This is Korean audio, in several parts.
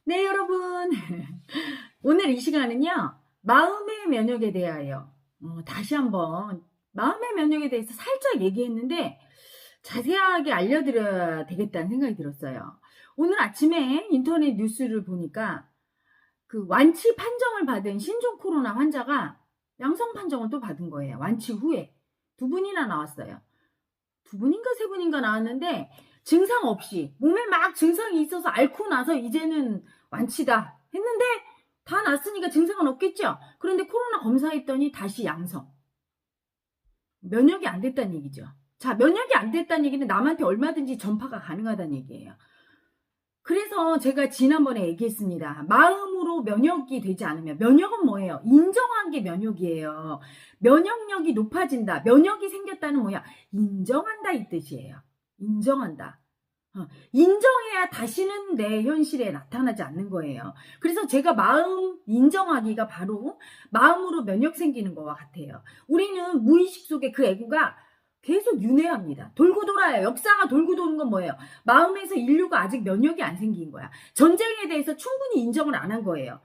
네, 여러분. 오늘 이 시간은요, 마음의 면역에 대하여, 다시 한번 마음의 면역에 대해서 살짝 얘기했는데, 자세하게 알려드려야 되겠다는 생각이 들었어요. 오늘 아침에 인터넷 뉴스를 보니까, 그 완치 판정을 받은 신종 코로나 환자가 양성 판정을 또 받은 거예요. 완치 후에. 두 분이나 나왔어요. 두 분인가 세 분인가 나왔는데 증상 없이 몸에 막 증상이 있어서 앓고 나서 이제는 완치다 했는데 다 났으니까 증상은 없겠죠. 그런데 코로나 검사했더니 다시 양성. 면역이 안 됐다는 얘기죠. 자, 면역이 안 됐다는 얘기는 남한테 얼마든지 전파가 가능하다는 얘기예요. 그래서 제가 지난번에 얘기했습니다. 마음으로 면역이 되지 않으면, 면역은 뭐예요? 인정한 게 면역이에요. 면역력이 높아진다. 면역이 생겼다는 뭐야? 인정한다 이 뜻이에요. 인정한다. 인정해야 다시는 내 현실에 나타나지 않는 거예요. 그래서 제가 마음 인정하기가 바로 마음으로 면역 생기는 거와 같아요. 우리는 무의식 속에 그 애구가 계속 윤회합니다. 돌고 돌아요. 역사가 돌고 도는 건 뭐예요? 마음에서 인류가 아직 면역이 안 생긴 거야. 전쟁에 대해서 충분히 인정을 안 한 거예요.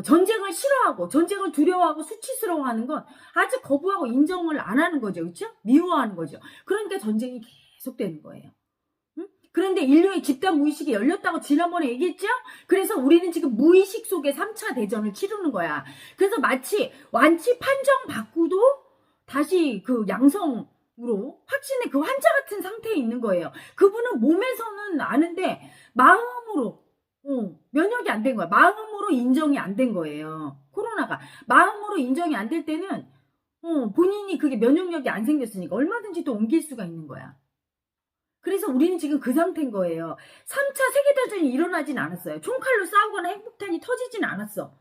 전쟁을 싫어하고 전쟁을 두려워하고 수치스러워하는 건 아직 거부하고 인정을 안 하는 거죠. 그렇죠? 미워하는 거죠. 그러니까 전쟁이 계속되는 거예요. 그런데 인류의 집단 무의식이 열렸다고 지난번에 얘기했죠? 그래서 우리는 지금 무의식 속에 3차 대전을 치르는 거야. 그래서 마치 완치 판정 받고도 다시 그 양성으로 확신의 그 환자 같은 상태에 있는 거예요. 그분은 몸에서는 아는데 마음으로 면역이 안 된 거야. 마음으로 인정이 안 된 거예요. 코로나가. 마음으로 인정이 안 될 때는 본인이 그게 면역력이 안 생겼으니까 얼마든지 또 옮길 수가 있는 거야. 그래서 우리는 지금 그 상태인 거예요. 3차 세계대전이 일어나진 않았어요. 총칼로 싸우거나 핵폭탄이 터지진 않았어.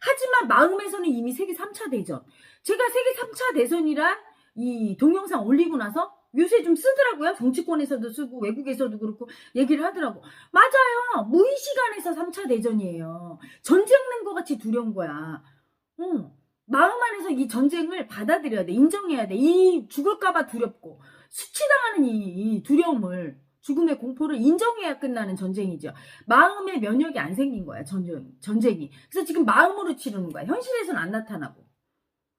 하지만 마음에서는 이미 세계 3차 대전. 제가 세계 3차 대전이란 이 동영상 올리고 나서 요새 좀 쓰더라고요. 정치권에서도 쓰고 외국에서도 그렇고 얘기를 하더라고. 맞아요. 무의식 안에서 3차 대전이에요. 전쟁 난 것 같이 두려운 거야. 마음 안에서 이 전쟁을 받아들여야 돼. 인정해야 돼. 이 죽을까봐 두렵고 수치당하는 이 두려움을, 죽음의 공포를 인정해야 끝나는 전쟁이죠. 마음의 면역이 안 생긴 거야. 전쟁이. 그래서 지금 마음으로 치르는 거야. 현실에서는 안 나타나고.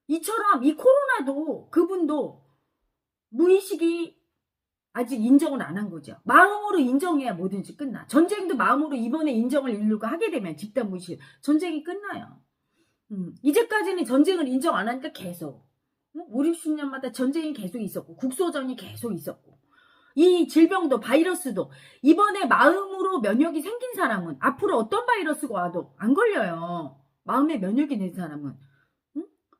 이처럼 이 코로나도 그분도 무의식이 아직 인정을 안 한 거죠. 마음으로 인정해야 뭐든지 끝나. 전쟁도 마음으로 이번에 인정을 인류가 하게 되면 집단 무의식 전쟁이 끝나요. 이제까지는 전쟁을 인정 안 하니까 계속 5, 60년마다 전쟁이 계속 있었고 국소전이 계속 있었고 이 질병도 바이러스도 이번에 마음으로 면역이 생긴 사람은 앞으로 어떤 바이러스가 와도 안 걸려요. 마음에 면역이 된 사람은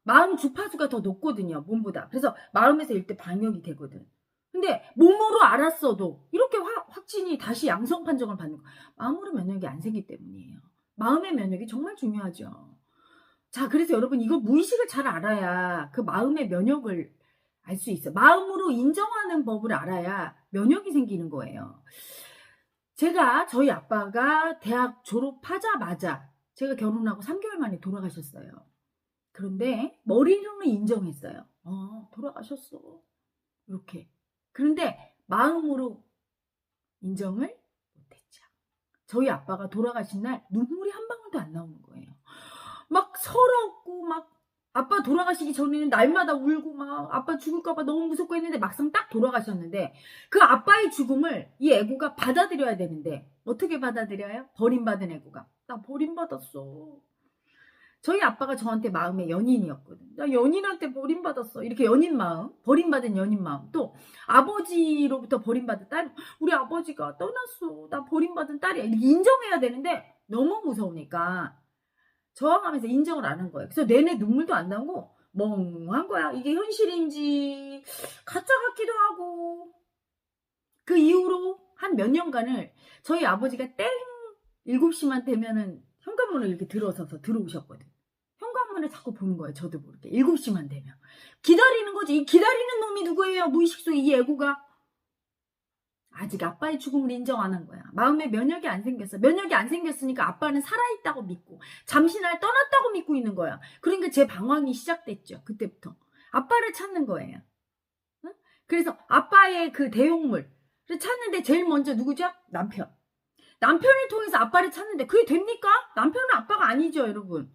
마음 주파수가 더 높거든요. 몸보다. 그래서 마음에서 일대 방역이 되거든. 근데 몸으로 알았어도 이렇게 확진이 다시 양성 판정을 받는 거 마음으로 면역이 안 생기기 때문이에요. 마음의 면역이 정말 중요하죠. 자, 그래서 여러분 이거 무의식을 잘 알아야 그 마음의 면역을 알 수 있어. 마음으로 인정하는 법을 알아야 면역이 생기는 거예요. 제가 저희 아빠가 대학 졸업하자마자 제가 결혼하고 3개월 만에 돌아가셨어요. 그런데 머리로는 인정했어요. 돌아가셨어. 이렇게. 그런데 마음으로 인정을 못했죠. 저희 아빠가 돌아가신 날 눈물이 한 방울도 안 나오는 거예요. 막 서럽고 막 아빠 돌아가시기 전에는 날마다 울고 막 아빠 죽을까봐 너무 무섭고 했는데 막상 딱 돌아가셨는데 그 아빠의 죽음을 이 애구가 받아들여야 되는데 어떻게 받아들여요? 버림받은 애구가. 나 버림받았어. 저희 아빠가 저한테 마음의 연인이었거든. 나 연인한테 버림받았어. 이렇게 연인 마음, 버림받은 연인 마음. 또 아버지로부터 버림받은 딸, 우리 아버지가 떠났어. 나 버림받은 딸이야. 이렇게 인정해야 되는데 너무 무서우니까 저항하면서 인정을 안 한 거예요. 그래서 내내 눈물도 안 나고 멍한 거야. 이게 현실인지 가짜 같기도 하고. 그 이후로 한 몇 년간을 저희 아버지가 땡 7시만 되면은 현관문을 이렇게 들어서서 들어오셨거든. 현관문을 자꾸 보는 거예요. 저도 모르게. 7시만 되면. 기다리는 거지. 이 기다리는 놈이 누구예요? 무의식 속에 이 애구가. 아직 아빠의 죽음을 인정 안 한 거야. 마음에 면역이 안 생겼어. 면역이 안 생겼으니까 아빠는 살아있다고 믿고 잠시 날 떠났다고 믿고 있는 거야. 그러니까 제 방황이 시작됐죠. 그때부터. 아빠를 찾는 거예요. 응? 그래서 아빠의 그 대용물을 찾는데 제일 먼저 누구죠? 남편. 남편을 통해서 아빠를 찾는데 그게 됩니까? 남편은 아빠가 아니죠, 여러분.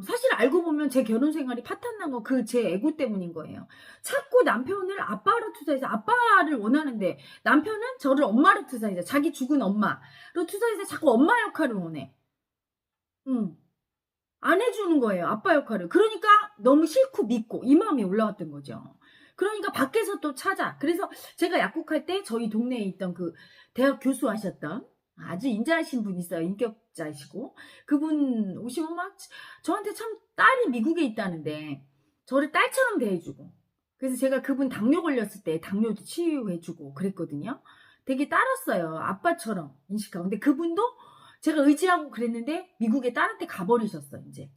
사실 알고 보면 제 결혼 생활이 파탄난 거 그 제 에고 때문인 거예요. 자꾸 남편을 아빠로 투사해서 아빠를 원하는데 남편은 저를 엄마로 투사해서 자기 죽은 엄마로 투사해서 자꾸 엄마 역할을 원해. 안 해주는 거예요, 아빠 역할을. 그러니까 너무 싫고 믿고 이 마음이 올라왔던 거죠. 그러니까 밖에서 또 찾아. 그래서 제가 약국할 때 저희 동네에 있던 그 대학 교수 하셨던 아주 인자하신 분 있어요. 인격자시고. 그분 오시면 막 저한테 참 딸이 미국에 있다는데 저를 딸처럼 대해주고. 그래서 제가 그분 당뇨 걸렸을 때 당뇨도 치유해주고 그랬거든요. 되게 딸았어요. 아빠처럼 인식하고. 근데 그분도 제가 의지하고 그랬는데 미국에 딸한테 가버리셨어. 이제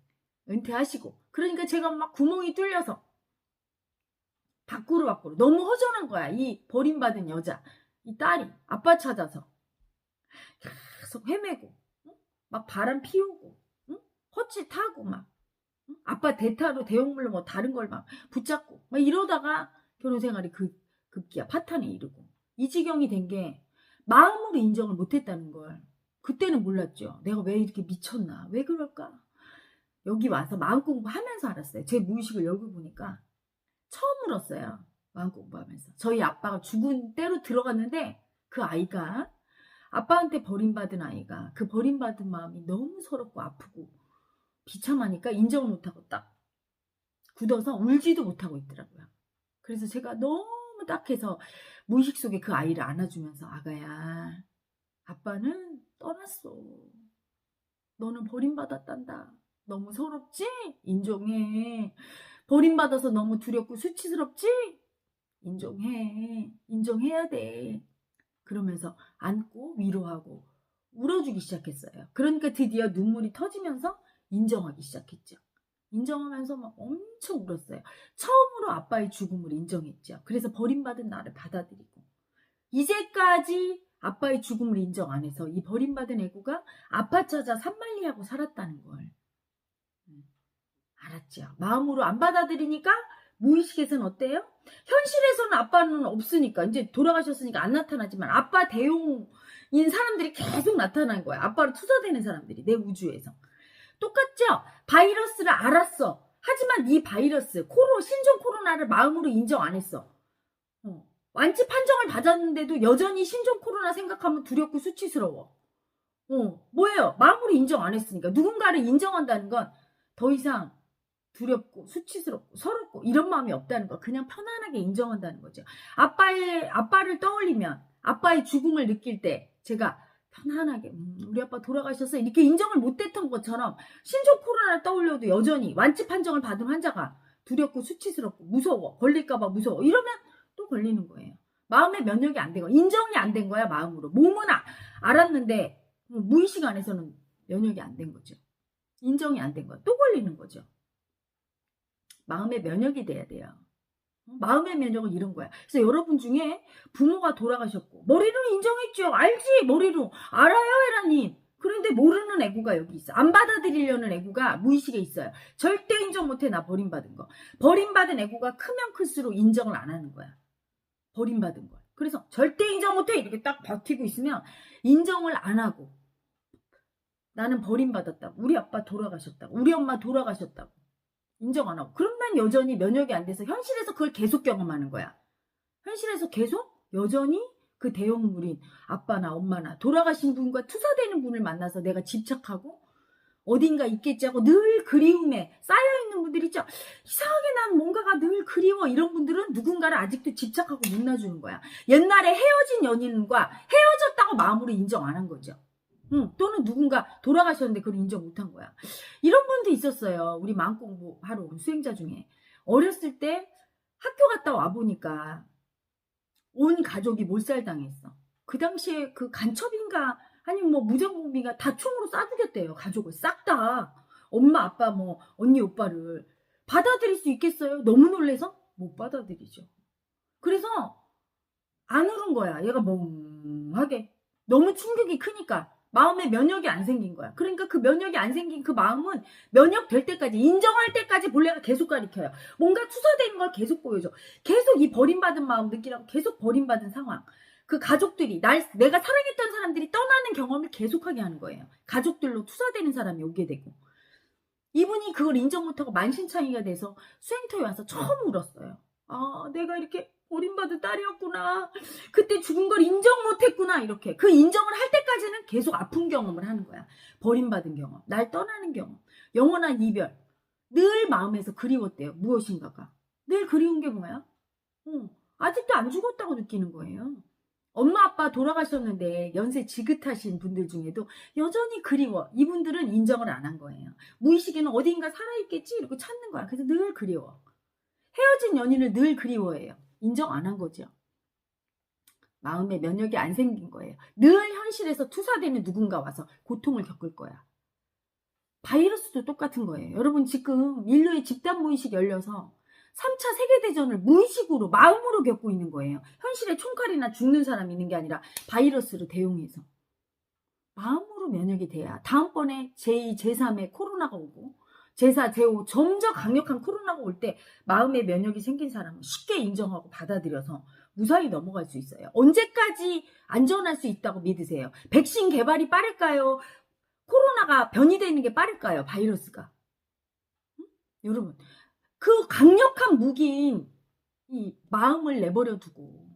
은퇴하시고. 그러니까 제가 막 구멍이 뚫려서 밖으로 너무 허전한 거야. 이 버림받은 여자, 이 딸이 아빠 찾아서 계속 헤매고 막 바람 피우고 헛짓하고 막 아빠 대타로 대용물로 뭐 다른 걸 막 붙잡고 막 이러다가 결혼 생활이 급기야 파탄에 이르고 이 지경이 된 게 마음으로 인정을 못했다는 걸 그때는 몰랐죠. 내가 왜 이렇게 미쳤나, 왜 그럴까. 여기 와서 마음 공부하면서 알았어요. 제 무의식을 열고 보니까 처음 울었어요. 마음 공부하면서. 저희 아빠가 죽은 때로 들어갔는데 그 아이가 아빠한테 버림받은 아이가 그 버림받은 마음이 너무 서럽고 아프고 비참하니까 인정을 못하고 딱 굳어서 울지도 못하고 있더라고요. 그래서 제가 너무 딱해서 무의식 속에 그 아이를 안아주면서 아가야, 아빠는 떠났어. 너는 버림받았단다. 너무 서럽지? 인정해. 버림받아서 너무 두렵고 수치스럽지? 인정해. 인정해야 돼. 그러면서 안고 위로하고 울어주기 시작했어요. 그러니까 드디어 눈물이 터지면서 인정하기 시작했죠. 인정하면서 막 엄청 울었어요. 처음으로 아빠의 죽음을 인정했죠. 그래서 버림받은 나를 받아들이고 이제까지 아빠의 죽음을 인정 안 해서 이 버림받은 애구가 아빠 찾아 산만리하고 살았다는 걸 알았죠. 마음으로 안 받아들이니까 무의식에서는 어때요? 현실에서는 아빠는 없으니까 이제 돌아가셨으니까 안 나타나지만 아빠 대용인 사람들이 계속 나타나는 거야. 아빠로 투사되는 사람들이 내 우주에서. 똑같죠? 바이러스를 알았어. 하지만 이 바이러스 신종 코로나를 마음으로 인정 안 했어. 완치 판정을 받았는데도 여전히 신종 코로나 생각하면 두렵고 수치스러워. 뭐예요? 마음으로 인정 안 했으니까. 누군가를 인정한다는 건 더 이상 두렵고 수치스럽고 서럽고 이런 마음이 없다는 거. 그냥 편안하게 인정한다는 거죠. 아빠를 떠올리면 아빠의 죽음을 느낄 때 제가 편안하게 우리 아빠 돌아가셨어 이렇게 인정을 못했던 것처럼 신종 코로나를 떠올려도 여전히 완치 판정을 받은 환자가 두렵고 수치스럽고 무서워, 걸릴까봐 무서워 이러면 또 걸리는 거예요. 마음의 면역이 안 된 거야. 인정이 안 된 거야. 마음으로. 몸은 알았는데 무의식 안에서는 면역이 안 된 거죠. 인정이 안 된 거야. 또 걸리는 거죠. 마음의 면역이 돼야 돼요. 마음의 면역은 이런 거야. 그래서 여러분 중에 부모가 돌아가셨고 머리로 인정했죠. 알지? 머리로. 알아요, 에라님. 그런데 모르는 애구가 여기 있어. 안 받아들이려는 애구가 무의식에 있어요. 절대 인정 못해. 나 버림받은 거. 버림받은 애구가 크면 클수록 인정을 안 하는 거야. 버림받은 거. 그래서 절대 인정 못해. 이렇게 딱 버티고 있으면 인정을 안 하고 나는 버림받았다고. 우리 아빠 돌아가셨다고. 우리 엄마 돌아가셨다고. 인정 안 하고. 그러면 여전히 면역이 안 돼서 현실에서 그걸 계속 경험하는 거야. 현실에서 계속 여전히 그 대형물인 아빠나 엄마나 돌아가신 분과 투사되는 분을 만나서 내가 집착하고 어딘가 있겠지 하고 늘 그리움에 쌓여있는 분들 있죠. 이상하게 난 뭔가가 늘 그리워. 이런 분들은 누군가를 아직도 집착하고 못 놔주는 거야. 옛날에 헤어진 연인과 헤어졌다고 마음으로 인정 안 한 거죠. 또는 누군가 돌아가셨는데 그걸 인정 못한 거야. 이런 분도 있었어요. 우리 마음 공부하러 온 수행자 중에. 어렸을 때 학교 갔다 와보니까 온 가족이 몰살당했어. 그 당시에 그 간첩인가 아니면 뭐 무전공비가 다 총으로 쏴 죽였대요. 가족을 싹 다. 엄마 아빠 뭐 언니 오빠를. 받아들일 수 있겠어요? 너무 놀래서 못 받아들이죠. 그래서 안 울은 거야. 얘가 멍하게. 너무 충격이 크니까. 마음에 면역이 안 생긴 거야. 그러니까 그 면역이 안 생긴 그 마음은 면역될 때까지, 인정할 때까지 본래가 계속 가리켜요. 뭔가 투사되는 걸 계속 보여줘. 계속 이 버림받은 마음 느끼라고 계속 버림받은 상황. 그 가족들이 내가 사랑했던 사람들이 떠나는 경험을 계속하게 하는 거예요. 가족들로 투사되는 사람이 오게 되고, 이분이 그걸 인정 못하고 만신창이가 돼서 수행터에 와서 처음 울었어요. 아, 내가 이렇게 버림받은 딸이었구나. 그때 죽은 걸 인정 못했구나. 이렇게 그 인정을 할 때까지는 계속 아픈 경험을 하는 거야. 버림받은 경험, 날 떠나는 경험, 영원한 이별. 늘 마음에서 그리웠대요. 무엇인가가. 늘 그리운 게 뭐야? 아직도 안 죽었다고 느끼는 거예요. 엄마 아빠 돌아가셨는데 연세 지긋하신 분들 중에도 여전히 그리워. 이분들은 인정을 안 한 거예요. 무의식에는 어딘가 살아있겠지 이러고 찾는 거야. 그래서 늘 그리워. 헤어진 연인을 늘 그리워해요. 인정 안 한 거죠. 마음에 면역이 안 생긴 거예요. 늘 현실에서 투사되는 누군가 와서 고통을 겪을 거야. 바이러스도 똑같은 거예요. 여러분, 지금 인류의 집단 무의식 열려서 3차 세계대전을 무의식으로, 마음으로 겪고 있는 거예요. 현실에 총칼이나 죽는 사람이 있는 게 아니라 바이러스로 대용해서. 마음으로 면역이 돼야 다음번에 제2, 제3의 코로나가 오고 제4, 제5 점점 강력한 코로나가 올 때 마음의 면역이 생긴 사람은 쉽게 인정하고 받아들여서 무사히 넘어갈 수 있어요. 언제까지 안전할 수 있다고 믿으세요? 백신 개발이 빠를까요? 코로나가 변이되는 게 빠를까요? 바이러스가. 여러분, 그 강력한 무기인 이 마음을 내버려 두고,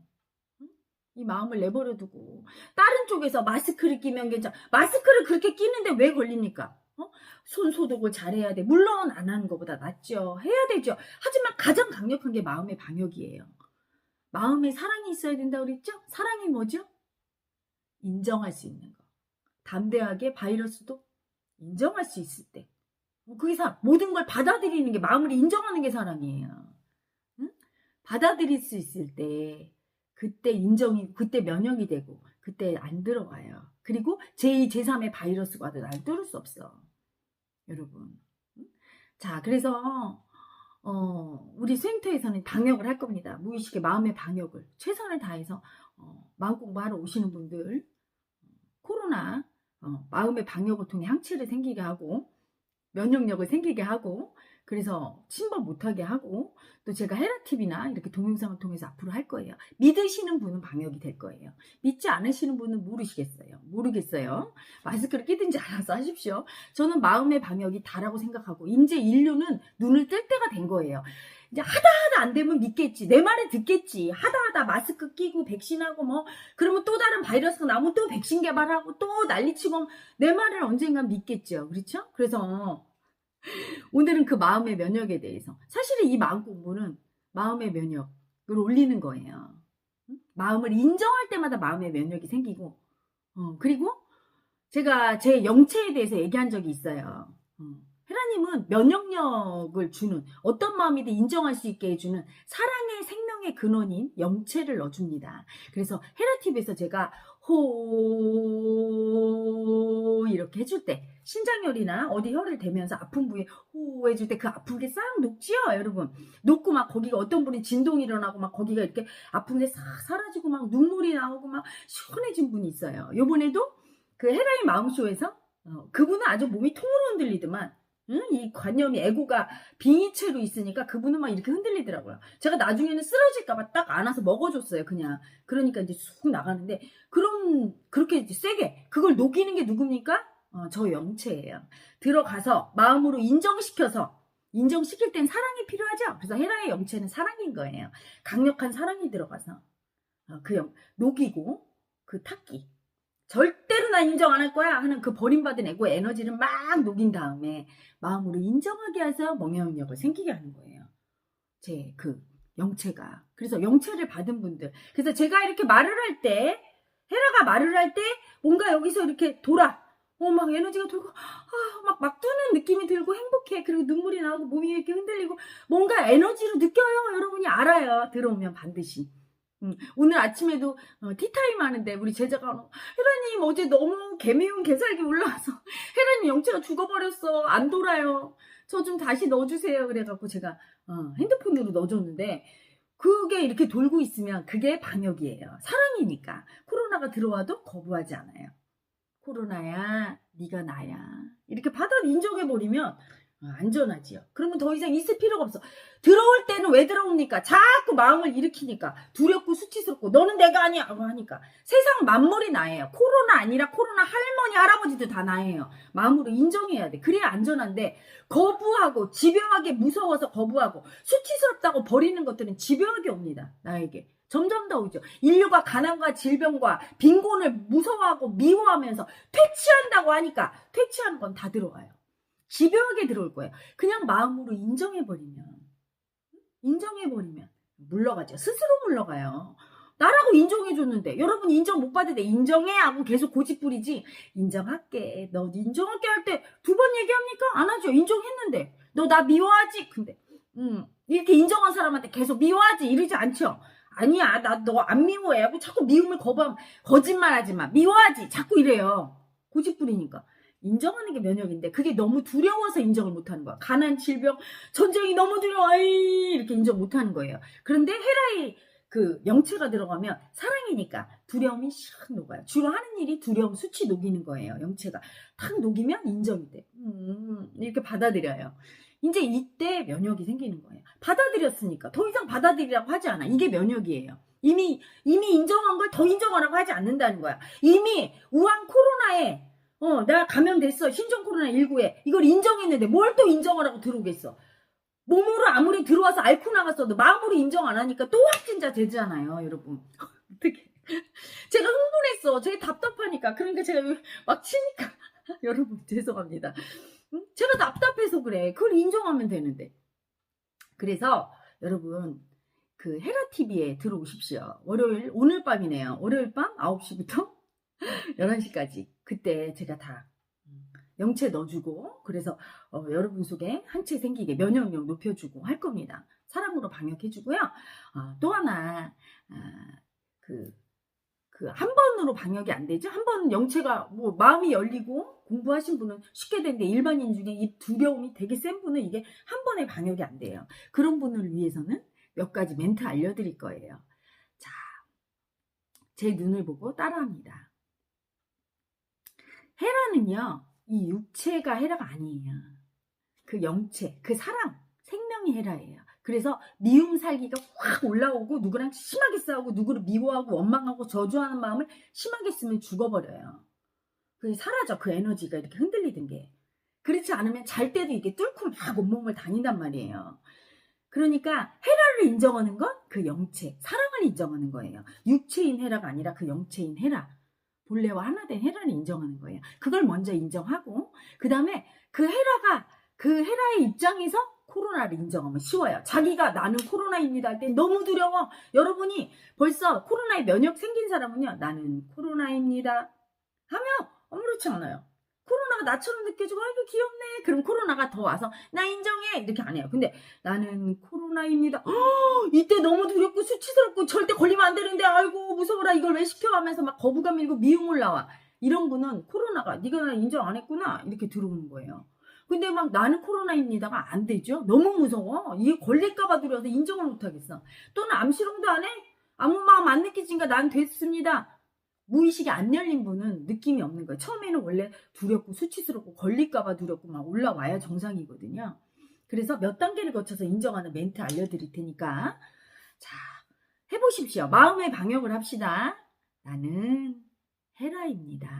다른 쪽에서 마스크를 끼면 괜찮아. 마스크를 그렇게 끼는데 왜 걸립니까? 손 소독을 잘해야 돼. 물론 안 하는 것보다 낫죠. 해야 되죠. 하지만 가장 강력한 게 마음의 방역이에요. 마음에 사랑이 있어야 된다고 그랬죠? 사랑이 뭐죠? 인정할 수 있는 거. 담대하게 바이러스도 인정할 수 있을 때. 그게 모든 걸 받아들이는 게, 마음을 인정하는 게 사랑이에요. 응? 받아들일 수 있을 때, 그때 그때 면역이 되고, 그때 안 들어와요. 그리고 제2, 제3의 바이러스가 와도 날 뚫을 수 없어. 여러분. 응? 자, 그래서, 우리 수행터에서는 방역을 할 겁니다. 무의식의 마음의 방역을 최선을 다해서, 마음 공부하러 오시는 분들, 코로나, 마음의 방역을 통해 항체를 생기게 하고, 면역력을 생기게 하고, 그래서 침범 못하게 하고, 또 제가 헤라TV나 이렇게 동영상을 통해서 앞으로 할 거예요. 믿으시는 분은 방역이 될 거예요. 믿지 않으시는 분은 모르겠어요. 마스크를 끼든지 알아서 하십시오. 저는 마음의 방역이 다라고 생각하고, 이제 인류는 눈을 뜰 때가 된 거예요. 이제 하다 안 되면 믿겠지. 내 말을 듣겠지. 하다 마스크 끼고 백신하고 그러면 또 다른 바이러스가 나오면 또 백신 개발하고 또 난리치고 내 말을 언젠간 믿겠죠. 그렇죠? 그래서 오늘은 그 마음의 면역에 대해서, 사실은 이 마음 공부는 마음의 면역을 올리는 거예요. 마음을 인정할 때마다 마음의 면역이 생기고, 그리고 제가 제 영체에 대해서 얘기한 적이 있어요. 헤라님은 면역력을 주는, 어떤 마음이든 인정할 수 있게 해주는 사랑의 생명의 근원인 영체를 넣어줍니다. 그래서 헤라TV에서 제가 호 이렇게 해줄 때, 신장혈이나 어디 혈을 대면서 아픈 부위에 호 해줄 때 그 아픈 게 싹 녹지요, 여러분. 녹고 막 거기가, 어떤 분이 진동이 일어나고 막 거기가 이렇게 아픈 게 싹 사라지고 막 눈물이 나오고 막 시원해진 분이 있어요. 요번에도 그 헤라의 마음쇼에서 그분은 아주 몸이 통으로 흔들리더만, 이 관념이, 에고가 빙의체로 있으니까 그분은 막 이렇게 흔들리더라고요. 제가 나중에는 쓰러질까봐 딱 안아서 먹어줬어요, 그냥. 그러니까 이제 쑥 나가는데, 그럼 그렇게 이제 세게 그걸 녹이는 게 누굽니까? 저 영체예요. 들어가서 마음으로 인정시킬 땐 사랑이 필요하죠. 그래서 헤라의 영체는 사랑인 거예요. 강력한 사랑이 들어가서 녹이고, 그 탁기, 절대로 나 인정 안 할 거야 하는 그 버림받은 에고의 에너지를 막 녹인 다음에 마음으로 인정하게 해서 명령력을 생기게 하는 거예요. 제 그 영체가. 그래서 영체를 받은 분들, 그래서 제가 이렇게 말을 할 때, 헤라가 말을 할 때 뭔가 여기서 이렇게 막 에너지가 돌고, 막 뜨는 느낌이 들고 행복해. 그리고 눈물이 나오고 몸이 이렇게 흔들리고, 뭔가 에너지로 느껴요. 여러분이 알아요. 들어오면 반드시. 오늘 아침에도 티타임 하는데 우리 제자가 헤라님 어제 너무 개미운 개살기 올라와서 헤라님 영체가 죽어버렸어. 안 돌아요. 저 좀 다시 넣어주세요. 그래갖고 제가 핸드폰으로 넣어줬는데, 그게 이렇게 돌고 있으면 그게 방역이에요. 사랑이니까. 코로나가 들어와도 거부하지 않아요. 코로나야, 네가 나야. 이렇게 받아 인정해버리면 안전하지요. 그러면 더 이상 있을 필요가 없어. 들어올 때는 왜 들어옵니까? 자꾸 마음을 일으키니까 두렵고 수치스럽고 너는 내가 아니야 하고 하니까 세상 만물이 나예요. 코로나 아니라 코로나 할머니 할아버지도 다 나예요. 마음으로 인정해야 돼. 그래야 안전한데 거부하고 집요하게 무서워서 거부하고 수치스럽다고 버리는 것들은 집요하게 옵니다. 나에게. 점점 더 오죠. 인류가 가난과 질병과 빈곤을 무서워하고 미워하면서 퇴치한다고 하니까 퇴치하는 건 다 들어와요. 집요하게 들어올 거예요. 그냥 마음으로 인정해버리면 물러가죠. 스스로 물러가요. 나라고 인정해줬는데 여러분 인정 못 받을 때 인정해 하고 계속 고집 부리지. 인정할게. 너 인정할게 할 때 두 번 얘기합니까? 안 하죠. 인정했는데 너 나 미워하지? 근데 이렇게 인정한 사람한테 계속 미워하지 이러지 않죠. 아니야 나 너 안 미워해 하고 자꾸 미움을 거부하면 거짓말하지 마. 미워하지 자꾸 이래요. 고집 부리니까. 인정하는 게 면역인데 그게 너무 두려워서 인정을 못하는 거야. 가난, 질병, 전쟁이 너무 두려워. 아이 이렇게 인정 못하는 거예요. 그런데 헤라의 그 영체가 들어가면 사랑이니까 두려움이 샥 녹아요. 주로 하는 일이 두려움, 수치 녹이는 거예요. 영체가 탁 녹이면 인정이 돼. 이렇게 받아들여요. 이제 이때 면역이 생기는 거예요. 받아들였으니까 더 이상 받아들이라고 하지 않아. 이게 면역이에요. 이미 인정한 걸 더 인정하라고 하지 않는다는 거야. 이미 우한 코로나에 나 감염됐어. 신종 코로나19에. 이걸 인정했는데 뭘 또 인정하라고 들어오겠어. 몸으로 아무리 들어와서 앓고 나갔어도 마음으로 인정 안 하니까 또 확진자 되잖아요, 여러분. 어떻게? 제가 흥분했어. 제가 답답하니까. 그러니까 제가 막 치니까. 여러분, 죄송합니다. 제가 답답해서 그래. 그걸 인정하면 되는데. 그래서 여러분, 그 헤라TV에 들어오십시오. 월요일, 오늘 밤이네요. 월요일 밤 9시부터 11시까지 그때 제가 다 영체 넣어주고 그래서 여러분 속에 한 채 생기게 면역력 높여주고 할 겁니다. 사랑으로 방역해주고요. 또 하나 한 번으로 방역이 안 되죠. 한 번 영체가 뭐 마음이 열리고 공부하신 분은 쉽게 되는데 일반인 중에 이 두려움이 되게 센 분은 이게 한 번에 방역이 안 돼요. 그런 분을 위해서는 몇 가지 멘트 알려드릴 거예요. 자, 제 눈을 보고 따라합니다. 헤라는요, 이 육체가 헤라가 아니에요. 그 영체, 그 사랑, 생명이 헤라예요. 그래서 미움 살기가 확 올라오고 누구랑 심하게 싸우고 누구를 미워하고 원망하고 저주하는 마음을 심하게 쓰면 죽어버려요. 그게 사라져. 그 에너지가 이렇게 흔들리던 게. 그렇지 않으면 잘 때도 이렇게 뚫고 막 온몸을 다닌단 말이에요. 그러니까 헤라를 인정하는 건 그 영체, 사랑을 인정하는 거예요. 육체인 헤라가 아니라 그 영체인 헤라. 본래와 하나 된 헤라를 인정하는 거예요. 그걸 먼저 인정하고 그 다음에 그 헤라의 입장에서 코로나를 인정하면 쉬워요. 자기가 나는 코로나입니다 할 때 너무 두려워. 여러분이 벌써 코로나에 면역 생긴 사람은요. 나는 코로나입니다 하면 아무렇지 않아요. 코로나가 나처럼 느껴지고 아이고 귀엽네. 그럼 코로나가 더 와서 나 인정해 이렇게 안 해요. 근데 나는 코로나입니다. 이때 너무 두렵고 수치스럽고 절대 걸리면 안 되는데 아이고 무서워라 이걸 왜 시켜 하면서 막 거부감 밀고 미움 올라와. 이런 분은 코로나가 네가 나 인정 안 했구나 이렇게 들어오는 거예요. 근데 막 나는 코로나입니다가 안 되죠. 너무 무서워. 이게 걸릴까봐 두려워서 인정을 못하겠어. 또는 암시롱도 안 해? 아무 마음 안 느끼지니까 난 됐습니다. 무의식이 안 열린 분은 느낌이 없는 거예요. 처음에는 원래 두렵고 수치스럽고 걸릴까봐 두렵고 막 올라와야 정상이거든요. 그래서 몇 단계를 거쳐서 인정하는 멘트 알려드릴 테니까 자 해보십시오. 마음의 방역을 합시다. 나는 헤라입니다.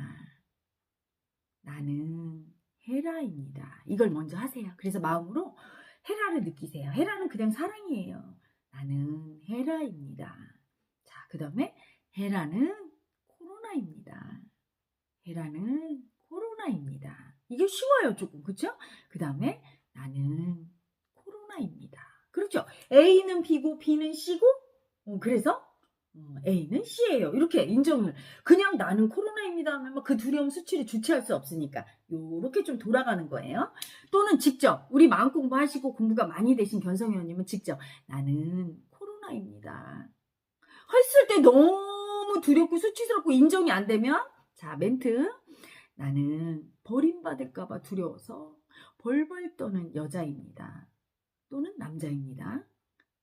나는 헤라입니다. 이걸 먼저 하세요. 그래서 마음으로 헤라를 느끼세요. 헤라는 그냥 사랑이에요. 나는 헤라입니다. 자, 그 다음에 헤라는 코로나입니다. 헤라는 코로나입니다. 이게 쉬워요, 조금. 그쵸? 그 다음에 나는 코로나입니다. 그렇죠? A는 B고 B는 C고 그래서 A는 C예요. 이렇게 인정을. 그냥 나는 코로나입니다 하면 그 두려움 수치를 주체할 수 없으니까 이렇게 좀 돌아가는 거예요. 또는 직접 우리 마음 공부하시고 공부가 많이 되신 견성이 원님은 직접 나는 코로나입니다. 했을 때 너무 두렵고 수치스럽고 인정이 안 되면 자 멘트 나는 버림받을까봐 두려워서 벌벌 떠는 여자입니다. 또는 남자입니다.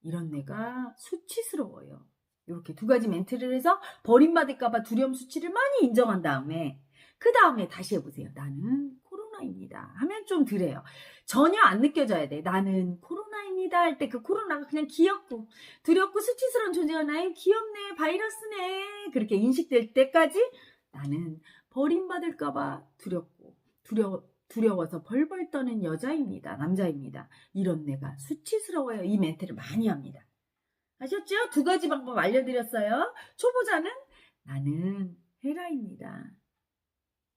이런 내가 수치스러워요. 이렇게 두 가지 멘트를 해서 버림받을까봐 두려움 수치를 많이 인정한 다음에 그 다음에 다시 해보세요. 나는 코로나입니다. 코로나입니다 하면 좀 덜해요. 전혀 안 느껴져야 돼. 나는 코로나입니다 할 때 그 코로나가 그냥 귀엽고 두렵고 수치스러운 존재가 나의 귀엽네, 바이러스네, 그렇게 인식될 때까지 나는 버림받을까봐 두렵고 두려워서 벌벌 떠는 여자입니다, 남자입니다. 이런 내가 수치스러워요. 이 멘트를 많이 합니다. 아셨죠? 두 가지 방법 알려드렸어요. 초보자는 나는 헤라입니다.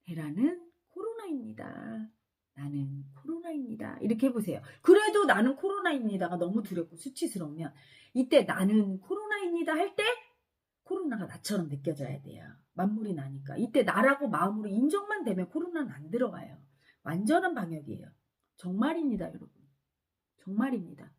헤라는 코로나입니다. 나는 코로나입니다. 이렇게 해보세요. 그래도 나는 코로나입니다가 너무 두렵고 수치스러우면 이때 나는 코로나입니다 할 때 코로나가 나처럼 느껴져야 돼요. 만물이 나니까. 이때 나라고 마음으로 인정만 되면 코로나는 안 들어가요. 완전한 방역이에요. 정말입니다, 여러분. 정말입니다.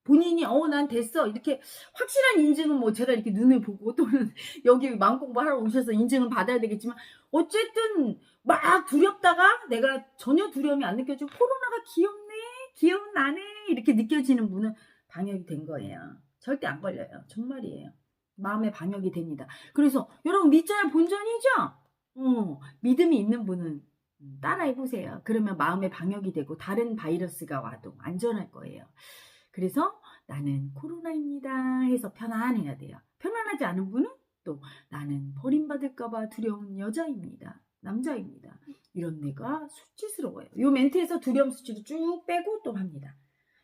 본인이 난 됐어 이렇게 확실한 인증은 뭐 제가 이렇게 눈을 보고 또는 여기 마음 공부하러 오셔서 인증을 받아야 되겠지만 어쨌든 막 두렵다가 내가 전혀 두려움이 안 느껴지고 코로나가 귀엽네, 귀여운 나네 이렇게 느껴지는 분은 방역이 된 거예요. 절대 안 걸려요. 정말이에요. 마음의 방역이 됩니다. 그래서 여러분 믿자야 본전이죠? 믿음이 있는 분은 따라해보세요. 그러면 마음의 방역이 되고 다른 바이러스가 와도 안전할 거예요. 그래서 나는 코로나입니다 해서 편안해야 돼요. 편안하지 않은 분은 또 나는 버림받을까봐 두려운 여자입니다. 남자입니다. 이런 내가 수치스러워요. 이 멘트에서 두려움 수치를 쭉 빼고 또 합니다.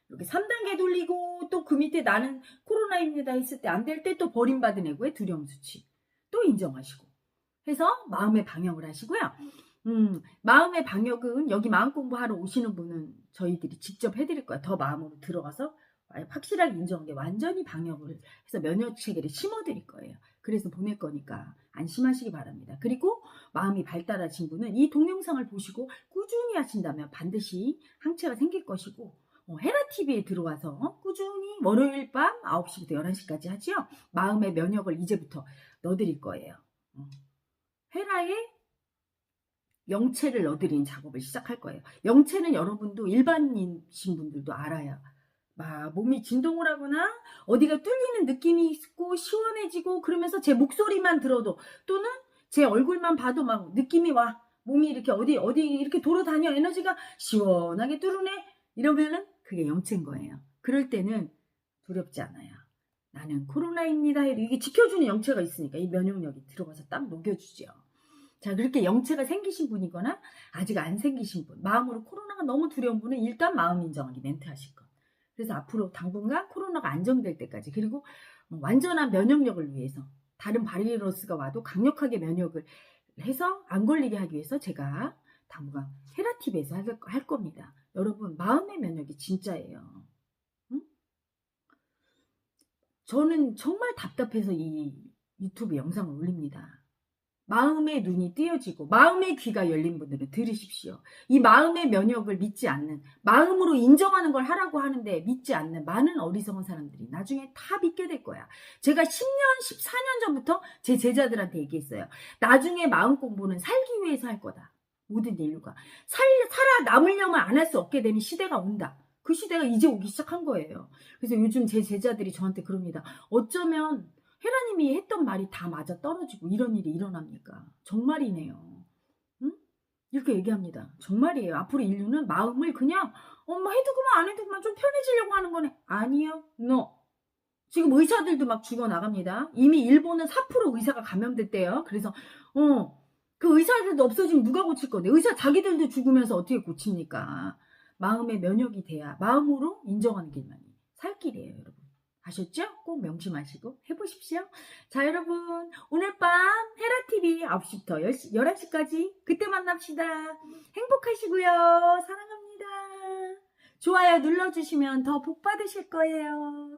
이렇게 3단계 돌리고 또 그 밑에 나는 코로나입니다 했을 때 안 될 때 또 버림받은 애고의 두려움 수치 또 인정하시고 해서 마음의 방역을 하시고요. 마음의 방역은 여기 마음 공부하러 오시는 분은 저희들이 직접 해드릴 거예요. 더 마음으로 들어가서 확실하게 인정한 게 완전히 방역을 해서 면역 체계를 심어드릴 거예요. 그래서 보낼 거니까 안심하시기 바랍니다. 그리고 마음이 발달하신 분은 이 동영상을 보시고 꾸준히 하신다면 반드시 항체가 생길 것이고 헤라TV에 들어와서 꾸준히 월요일 밤 9시부터 11시까지 하지요. 마음의 면역을 이제부터 넣어드릴 거예요. 헤라에 영체를 넣어드리는 작업을 시작할 거예요. 영체는 여러분도 일반인신 분들도 알아요. 막 몸이 진동을 하거나 어디가 뚫리는 느낌이 있고 시원해지고 그러면서 제 목소리만 들어도 또는 제 얼굴만 봐도 막 느낌이 와. 몸이 이렇게 어디 이렇게 돌아다녀 에너지가 시원하게 뚫으네 이러면은 그게 영체인 거예요. 그럴 때는 두렵지 않아요. 나는 코로나입니다. 이게 지켜주는 영체가 있으니까 이 면역력이 들어가서 딱 녹여주죠. 자, 그렇게 영체가 생기신 분이거나 아직 안 생기신 분, 마음으로 코로나가 너무 두려운 분은 일단 마음 인정하기 멘트 하실 것. 그래서 앞으로 당분간 코로나가 안정될 때까지 그리고 완전한 면역력을 위해서 다른 바이러스가 와도 강력하게 면역을 해서 안 걸리게 하기 위해서 제가 당분간 헤라TV에서 할 겁니다. 여러분 마음의 면역이 진짜예요. 응? 저는 정말 답답해서 이 유튜브 영상을 올립니다. 마음의 눈이 띄어지고 마음의 귀가 열린 분들은 들으십시오. 이 마음의 면역을 믿지 않는 마음으로 인정하는 걸 하라고 하는데 믿지 않는 많은 어리석은 사람들이 나중에 다 믿게 될 거야. 제가 10년, 14년 전부터 제 제자들한테 얘기했어요. 나중에 마음 공부는 살기 위해서 할 거다. 모든 인류가 살아남으려면 안 할 수 없게 되는 시대가 온다. 그 시대가 이제 오기 시작한 거예요. 그래서 요즘 제 제자들이 저한테 그럽니다. 어쩌면 헤라님이 했던 말이 다 맞아 떨어지고 이런 일이 일어납니까? 정말이네요. 응? 이렇게 얘기합니다. 정말이에요. 앞으로 인류는 마음을 그냥 엄마 해두고만 안 해두고만 좀 편해지려고 하는 거네. 아니요. No. 지금 의사들도 막 죽어나갑니다. 이미 일본은 4% 의사가 감염됐대요. 그래서 그 의사들도 없어지면 누가 고칠 건데 의사 자기들도 죽으면서 어떻게 고칩니까? 마음의 면역이 돼야 마음으로 인정하는 길만이 살 길이에요, 여러분. 아셨죠? 꼭 명심하시고 해보십시오. 자, 여러분 오늘 밤 헤라TV 9시부터 11시까지 그때 만납시다. 행복하시고요. 사랑합니다. 좋아요 눌러주시면 더 복 받으실 거예요.